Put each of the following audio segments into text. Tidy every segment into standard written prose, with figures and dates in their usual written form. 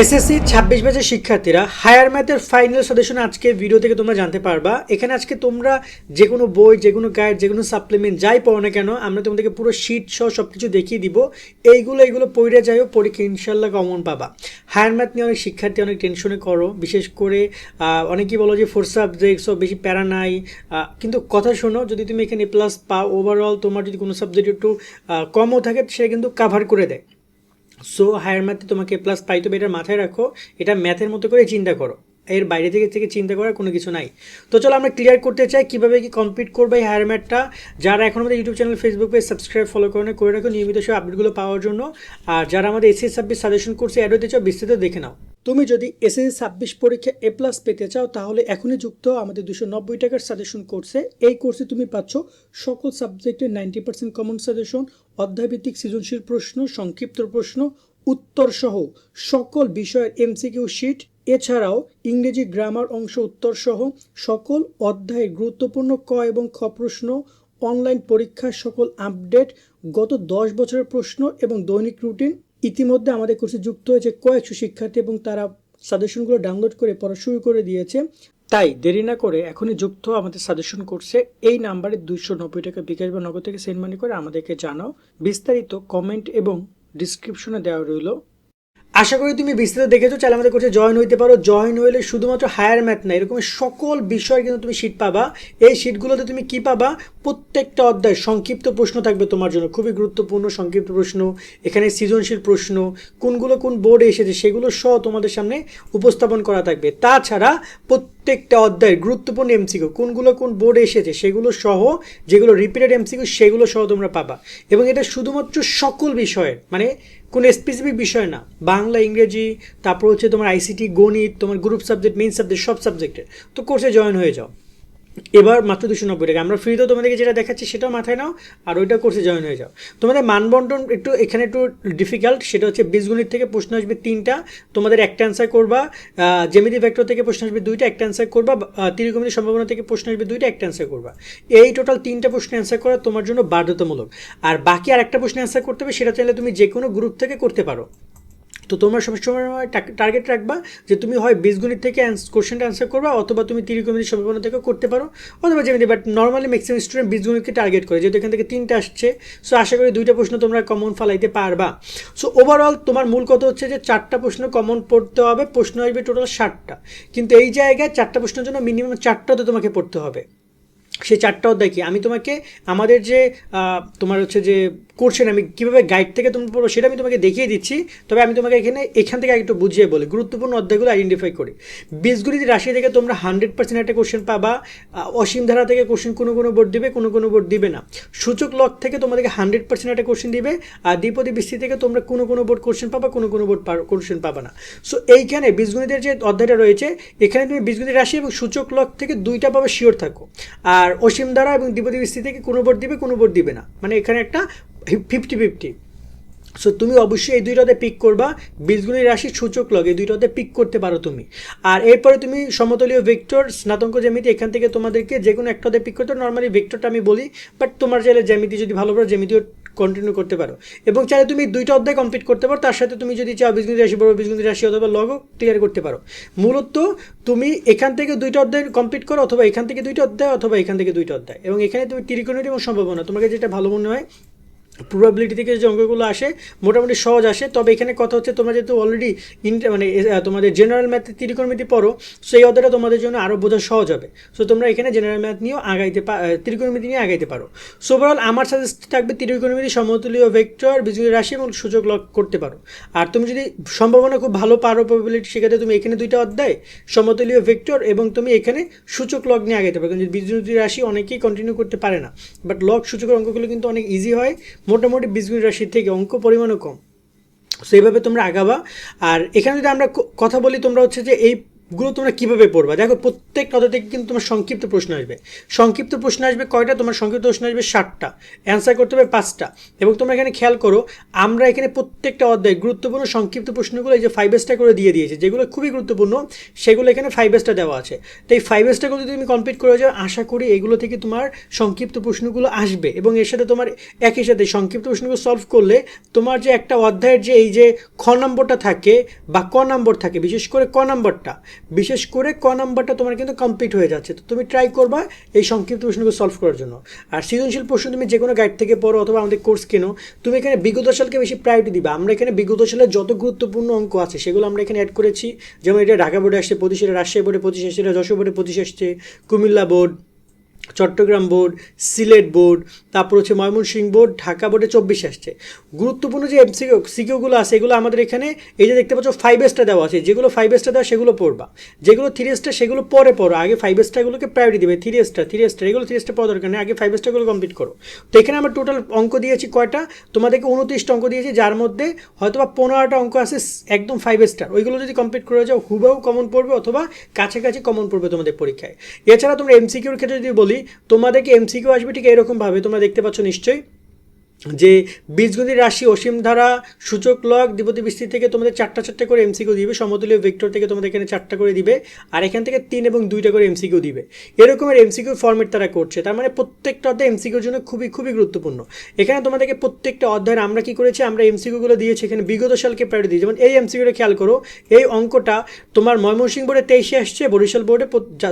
SSC 26 ব্যাচের শিক্ষার্থীরা higher ম্যাথের ফাইনাল সাজেশন আজকে ভিডিও থেকে তোমরা জানতে পারবা। এখানে আজকে তোমরা যে কোনো বই, যে কোনো গাইড, যে কোনো সাপ্লিমেন্ট যাই পড়ো না কেন, আমরা তোমাদেরকে পুরো শিট সহ সব কিছু দেখিয়ে দিব। এইগুলো পড়ে যাইও, পরীক্ষা ইনশাল্লাহ কমন পাবা। হায়ার ম্যাথ নিয়ে অনেক শিক্ষার্থী অনেক টেনশনে করো, বিশেষ করে অনেকেই বলো যে 4 সাবজেক্ট সব বেশি প্যারা নাই, কিন্তু কথা শোনো, যদি তুমি এখানে প্লাস পাও, ওভারঅল তোমার যদি কোনো সাবজেক্ট একটু কমও থাকে সেটা কিন্তু কাভার করে দেয়। সো হায়ার ম্যাথে তোমাকে প্লাস পাইতে হবে, এটা মাথায় রাখো। এটা ম্যাথের মতো করে চিন্তা করো, এর বাইরে থেকে চিন্তা করার কোনো কিছু নাই। তো চলো আমরা ক্লিয়ার করতে চাই কীভাবে কি কমপ্লিট করবে এই হায়ার ম্যাথটা। যারা এখন আমাদের YouTube channel, Facebook page subscribe follow করে রাখো নিয়মিত সব আপডেটগুলো পাওয়ার জন্য। আর যারা আমাদের এসএসসি 26 সাজেশন কোর্সে অ্যাড হতে চাও, বিস্তারিত দেখে নাও। তুমি যদি এসএসসি 26 পরীক্ষা এ প্লাস পেতে চাও, তাহলে এখনই যুক্ত আমাদের 290 টাকার সাজেশন কোর্সে। এই কোর্সে তুমি পাচ্ছ সকল সাবজেক্টের 90% কমন সাজেশন, অধ্যায়ভিত্তিক সৃজনশীল প্রশ্ন, সংক্ষিপ্ত প্রশ্ন, উত্তর সহ সকল বিষয়ের এমসিকিউ শিট, এছাড়াও ইংরেজি গ্রামার অংশ উত্তর সহ সকল অধ্যায়ের গুরুত্বপূর্ণ ক এবং খ প্রশ্ন, অনলাইন পরীক্ষার সকল আপডেট, গত 10 বছরের প্রশ্ন এবং দৈনিক রুটিন। ইতিমধ্যে আমাদের কোর্সে যুক্ত হয়েছে কয়েকশো শিক্ষার্থী এবং তারা সাজেশনগুলো ডাউনলোড করে পড়া শুরু করে দিয়েছে। তাই দেরি না করে এখনই যুক্ত আমাদের সাজেশন কোর্সে। এই নাম্বারে 290 টাকা বিকাশ বা নগদ থেকে সেন্ড মানি করে আমাদেরকে জানাও। বিস্তারিত কমেন্ট এবং ডিসক্রিপশনে দেওয়া রইল। আশা করি তুমি বিস্তারিত দেখেছো, চাইলে আমাদের কোর্সে জয়েন হইতে পারো। জয়েন হইলে শুধুমাত্র হায়ার ম্যাথ না, এরকম সকল বিষয় কিন্তু তুমি শিট পাবা। এই শিটগুলোতে তুমি কি পাবা? প্রত্যেকটা অধ্যায় সংক্ষিপ্ত প্রশ্ন থাকবে তোমার জন্য, খুবই গুরুত্বপূর্ণ সংক্ষিপ্ত প্রশ্ন। এখানে সৃজনশীল প্রশ্ন কোনগুলো কোন বোর্ডে এসেছে সেগুলো সহ তোমাদের সামনে উপস্থাপন করা থাকবে। তাছাড়া প্রত্যেকটা অধ্যায়ের গুরুত্বপূর্ণ এমসিকিউ কোনগুলো কোন বোর্ডে এসেছে সেগুলো সহ, যেগুলো রিপিটেড এমসিকিউ সেগুলো সহ তোমরা পাবা। এবং এটা শুধুমাত্র সকল বিষয়ের, মানে কোনো স্পেসিফিক বিষয় না, বাংলা, ইংরেজি, তারপর হচ্ছে তোমার আইসিটি, গণিত, তোমার গ্রুপ সাবজেক্ট, মেইন সাবজেক্ট, সব সাবজেক্টের। তো কোর্সে জয়েন হয়ে যাও। এবার মাত্র 290 টাকা। আমরা ফ্রিতেও তোমাদেরকে যেটা দেখাচ্ছি সেটাও মাথায় নাও, আর ওইটা কোর্সে জয়েন হয়ে যাও। তোমাদের মানবন্টন একটু এখানে একটু ডিফিকাল্ট, সেটা হচ্ছে বীজগণিত থেকে প্রশ্ন আসবে 3টা, তোমাদের একটা অ্যান্সার করবা। জ্যামিতি ভেক্টর থেকে প্রশ্ন আসবে 2টা, একটা অ্যান্সার করবা। ত্রিকোণমিতির সম্ভাবনা থেকে প্রশ্ন আসবে 2টা, একটা অ্যান্সার করবা। এই টোটাল 3টা প্রশ্ন অ্যান্সার করা তোমার জন্য বাধ্যতামূলক। আর বাকি আর একটা প্রশ্ন অ্যান্সার করতে হবে, সেটা চাইলে তুমি যে কোনো গ্রুপ থেকে করতে পারো। তো তোমরা সবসময় টার্গেট রাখবা যে তুমি হয় বীজগণিত থেকে কোশ্চেনটা অ্যান্সার করবা, অথবা তুমি ত্রিকোণমিতির সম্ভাবনা থেকে করতে পারো, অথবা যেমনি। বাট নর্মালি ম্যাক্সিমাম স্টুডেন্ট বীজগণিতকে টার্গেট করে, যেহেতু এখান থেকে 3টা আসছে। সো আশা করি 2টা প্রশ্ন তোমরা কমন ফালাইতে পারবা। সো ওভারঅল তোমার মূল কথা হচ্ছে যে 4টা প্রশ্ন কমন পড়তে হবে, প্রশ্ন আসবে টোটাল 60টা। কিন্তু এই জায়গায় 4টা প্রশ্নের জন্য মিনিমাম 4টা তো তোমাকে পড়তে হবে। সেই 4টা অধ্যায় কি আমি তোমাকে আমাদের যে তোমার হচ্ছে যে কোর্সের আমি কীভাবে গাইড থেকে তুমি পড়বো সেটা আমি তোমাকে দেখিয়ে দিচ্ছি। তবে আমি তোমাকে এখান থেকে একটু বুঝিয়ে বলি, গুরুত্বপূর্ণ অধ্যায়গুলো আইডেন্টিফাই করি। বীজগণিত রাশি থেকে তোমরা 100% একটা কোশ্চেন পাবা। অসীম ধারা থেকে কোশ্চেন কোনো বোর্ড দিবে, কোনো বোর্ড দিবে না। সূচক লক থেকে তোমাদেরকে 100% একটা কোশ্চেন দিবে। আর দ্বিপদী বৃষ্টি থেকে তোমরা কোনো বোর্ড কোশ্চেন পাবা, কোনো বোর্ড কোশ্চেন পাবা না। সো এইখানে বীজগণিতের যে অধ্যায়টা রয়েছে, এখানে তুমি বীজগণিত রাশি এবং সূচক লক থেকে 2টা পাবে, শিওর থাকো। আর অসীম ধারা এবং দ্বিপদী বৃষ্টি থেকে কোনো বোর্ড দিবে, কোনো বোর্ড দিবে না, মানে এখানে একটা 50-50। সো তুমি অবশ্যই এই 2টাতে পিক করবা। বীজগণিত রাশি, সূচক লগ, এই 2টাতে পিক করতে পারো তুমি। আর এরপরে তুমি সমতলীয় ভেক্টর, স্নাতঙ্ক জ্যামিতি, এখান থেকে তোমাদেরকে যে কোনো একটাতে পিক করতে। নর্মালি ভেক্টরটা আমি বলি, বাট তোমার চাইলে জ্যামিতি যদি ভালো পারো জ্যামিতিও কন্টিনিউ করতে পারো। এবং চাইলে তুমি 2টা অধ্যায় কমপ্লিট করতে পারো, তার সাথে তুমি যদি চাও বীজগণিত রাশি পড়ো, বীজগণিত রাশি অথবা লগও ক্লিয়ার করতে পারো। মূলত তুমি এখান থেকে 2টা অধ্যায় কমপ্লিট করো, অথবা এখান থেকে 2টা অধ্যায়, অথবা এখান থেকে 2টা অধ্যায়। এবং এখানে তুমি ত্রিকোণমিতি এবং সম্ভাবনা, তোমাকে যেটা ভালো মনে হয়, প্রবাবিলিটি থেকে যে অঙ্কগুলো আসে মোটামুটি সহজ আসে। তবে এখানে কথা হচ্ছে তোমরা যেহেতু অলরেডি মানে তোমাদের জেনারেল ম্যাথে ত্রিকোণমিতি পড়ো, সেই অধ্যায়টা তোমাদের জন্য আরও বোঝা সহজ হবে। সো তোমরা এখানে জেনারেল ম্যাথ নিয়েও ত্রিকোণমিতি নিয়ে আগাইতে পারো। সো ওভারঅল আমার সাজেস্ট থাকবে ত্রিকোণমিতি, সমতুল্য ভেক্টর, বীজগণিত রাশি এবং সূচক লক করতে পারো। আর তুমি যদি সম্ভাবনা খুব ভালো পারো, প্রবাবিলিটি, সেক্ষেত্রে তুমি এখানে 2টা অধ্যায়, সমতুল্য ভেক্টর, এবং তুমি এখানে সূচক লক নিয়ে আগাইতে পারো। কিন্তু বীজগণিত রাশি অনেকেই কন্টিনিউ করতে পারে না, বাট লক সূচকের অঙ্কগুলো কিন্তু অনেক ইজি হয়, মোটামুটি বীজগণিত রাশির থেকে অঙ্ক পরিমাণও কম। সো এইভাবে তোমরা আগাবা। আর এখানে যদি আমরা কথা বলি, তোমরা হচ্ছে যে এই গুলো তোমরা কিভাবে পড়বা। দেখো প্রত্যেকটা অধ্যায় থেকে কিন্তু তোমার সংক্ষিপ্ত প্রশ্ন আসবে। সংক্ষিপ্ত প্রশ্ন আসবে কয়টা? তোমার সংক্ষিপ্ত প্রশ্ন আসবে 60টা, অ্যান্সার করতে হবে 5টা। এবং তোমরা এখানে খেয়াল করো, আমরা এখানে প্রত্যেকটা অধ্যায় গুরুত্বপূর্ণ সংক্ষিপ্ত প্রশ্নগুলো এই যে 5 করে দিয়ে দিয়েছি, যেগুলো খুবই গুরুত্বপূর্ণ সেগুলো এখানে 5 দেওয়া আছে। তো এই 5 যদি তুমি কমপ্লিট করে যাও, আশা করি এগুলো থেকে তোমার সংক্ষিপ্ত প্রশ্নগুলো আসবে। এবং এর সাথে তোমার একই সাথে সংক্ষিপ্ত প্রশ্নগুলো সলভ করলে তোমার যে একটা অধ্যায়ের যে এই যে খ নম্বরটা থাকে বা ক নম্বর থাকে, বিশেষ করে ক নম্বরটা তোমার কিন্তু কমপ্লিট হয়ে যাচ্ছে। তো তুমি ট্রাই করবা এই সংক্ষিপ্ত প্রশ্নগুলো সলভ করার জন্য। আর সৃজনশীল প্রশ্ন তুমি যে কোনো গাইড থেকে পড়ো অথবা আমাদের কোর্স কেনো, তুমি এখানে বিগত সালকে বেশি প্রায়োরিটি দিবা। আমরা এখানে বিগত সালের যত গুরুত্বপূর্ণ অঙ্ক আছে সেগুলো আমরা এখানে অ্যাড করেছি। যেমন এটা ঢাকা বোর্ডে আসছে 25, রাজশাহী বোর্ডে 25 আসছে, যশোর বোর্ডে 25 আসছে, Comilla board, Chittagong board, Sylhet board, তারপর হচ্ছে ময়মনসিংহ বোর্ড, ঢাকা বোর্ডে 24 আসছে। গুরুত্বপূর্ণ যে সিকিউগুলো আছে এগুলো আমাদের এখানে এই যে দেখতে পাচ্ছ 5 দেওয়া আছে, যেগুলো 5 দেওয়া সেগুলো পড়বা, যেগুলো 3 সেগুলো পরে পড়ো। আগে 5 প্রায়োরিটি দেবে। 3 এগুলো 3 পড়া দরকার নেই, আগে 5 কমপ্লিট করো। তো এখানে আমরা টোটাল অঙ্ক দিয়েছি কয়টা? তোমাদেরকে 29টা অঙ্ক দিয়েছি, যার মধ্যে হয়তো বা 15টা অঙ্ক আছে একদম 5 ওইগুলো যদি কমপ্লিট করে যাও হুবাহু কমন পড়বে অথবা কাছাকাছি কমন পড়বে তোমাদের পরীক্ষায়। এছাড়া তোমরা এমসিকিউর ক্ষেত্রে যদি বলি, তোমাদেরকে এমসিকিউ আসবে ঠিক এরকমভাবে, তোমরা দেখতে পাচ্ছ নিশ্চয়ই যে বীজগণিত রাশি, অসীম ধারা, সূচক লগ, দ্বিপদী বিস্তৃতি থেকে তোমাদের 4টা করে এমসিকিউ দিবে। সমতুল্য ভেক্টর থেকে তোমাদের এখানে 4টা করে দিবে, আর এখান থেকে 3 এবং 2টা করে এমসিকিউ দিবে। এরকমের এমসিকিউ ফরম্যাট তারা করছে। তার মানে প্রত্যেকটা অধ্যায় এমসিকিউর জন্য খুবই গুরুত্বপূর্ণ। এখানে তোমাদেরকে প্রত্যেকটা অধ্যায়ের আমরা কি করেছি, আমরা এমসিকিউগুলো দিয়েছি এখানে বিগত সালকে প্রায়োরিটি দিই। যেমন এই এমসিকিউটা খেয়াল করো, এই অঙ্কটা তোমার ময়মনসিংহ বোর্ডে 23 আসছে, বরিশাল বোর্ডে,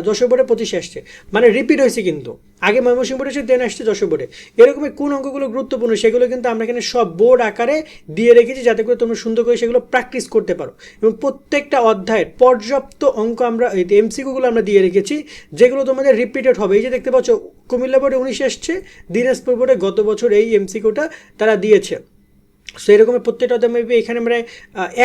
যশোর বোর্ডে 25 আসছে, মানে রিপিট হয়েছে। কিন্তু আগে ময়মনসিংহ বোর্ডে এসে দেন আসছে যশোর বোর্ডে। এরকমের কোন অঙ্কগুলো গুরুত্বপূর্ণ সেগুলো কিন্তু আমরা এখানে সব বোর্ড আকারে দিয়ে রেখেছি, যাতে করে তোমরা সুন্দর করে সেগুলো প্র্যাকটিস করতে পারো। এবং প্রত্যেকটা অধ্যায়ের পর্যাপ্ত অঙ্ক আমরা এই এমসিকিউগুলো আমরা দিয়ে রেখেছি, যেগুলো তোমাদের রিপিটেড হবে। এই যে দেখতে পাচ্ছ কুমিল্লা বোর্ডে 19 আসছে, দিনাজপুর বোর্ডে গত বছর এই এমসিকিউটা তারা দিয়েছে। সো এরকমের প্রত্যেকটা অধ্যায় মেবি এখানে আমরা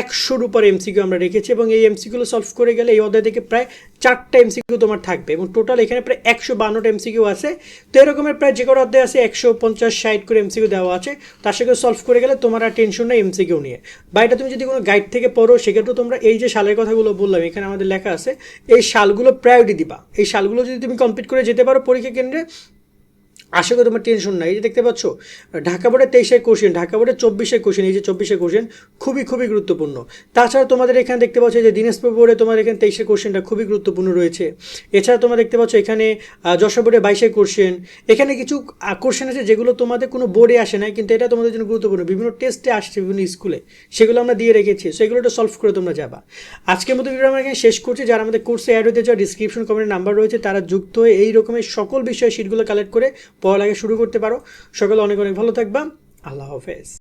100-র উপর এমসিকিউ আমরা রেখেছি। এবং এই এমসিকিউগুলো সলভ করে গেলে এই অধ্যায় থেকে প্রায় 4টা এমসিকিউ তোমার থাকবে। এবং টোটাল এখানে প্রায় 152টা এমসিকিউ আছে। তো এরকমের প্রায় যে কোনো অধ্যায় আছে 150-60 করে এমসিকিউ দেওয়া আছে। তার সাথে সলভ করে গেলে তোমার আর টেনশন নেই এমসিকিউ নিয়ে। বা এটা তুমি যদি কোনো গাইড থেকে পড়ো, সেক্ষেত্রেও তোমরা এই যে সালের কথাগুলো বললাম এখানে আমাদের লেখা আছে, এই সালগুলো প্রায়োরিটি দিবা। এই সালগুলো যদি তুমি কমপ্লিট করে যেতে পারো পরীক্ষা কেন্দ্রে, আশা করি তোমার টেনশন নাই। এই যে দেখতে পাচ্ছ ঢাকা বোর্ডে 23 কোশ্চেন, ঢাকা বোর্ডে 24 কোশ্চেন, এই যে 24 কোশ্চেন খুবই গুরুত্বপূর্ণ। তাছাড়া তোমাদের এখানে দেখতে পাচ্ছ যে দিনাজপুর বোর্ডে তোমার এখানে 23 কোশ্চেনটা খুবই গুরুত্বপূর্ণ রয়েছে। এছাড়া তোমরা দেখতে পাচ্ছ এখানে যশোর বোর্ডে 22 কোশ্চেন। এখানে কিছু কোশ্চেন আছে যেগুলো তোমাদের কোনো বোর্ডে আসে না, কিন্তু এটা তোমাদের জন্য গুরুত্বপূর্ণ, বিভিন্ন টেস্টে আসছে বিভিন্ন স্কুলে, সেগুলো আমরা দিয়ে রেখেছি। সেগুলোটা সলভ করে তোমরা যাবা। আজকের মতো ভিডিও আমরা এখানে শেষ করছি। যারা আমাদের কোর্সে অ্যাড হতে চাও, ডিসক্রিপশন কমেন্টে নাম্বার রয়েছে, তারা যুক্ত হয়ে এই রকমের সকল বিষয়ে শিটগুলো কালেক্ট করে পড়ালেখা শুরু করতে পারো। সকলে অনেক ভালো থাকবা। আল্লাহ হাফেজ।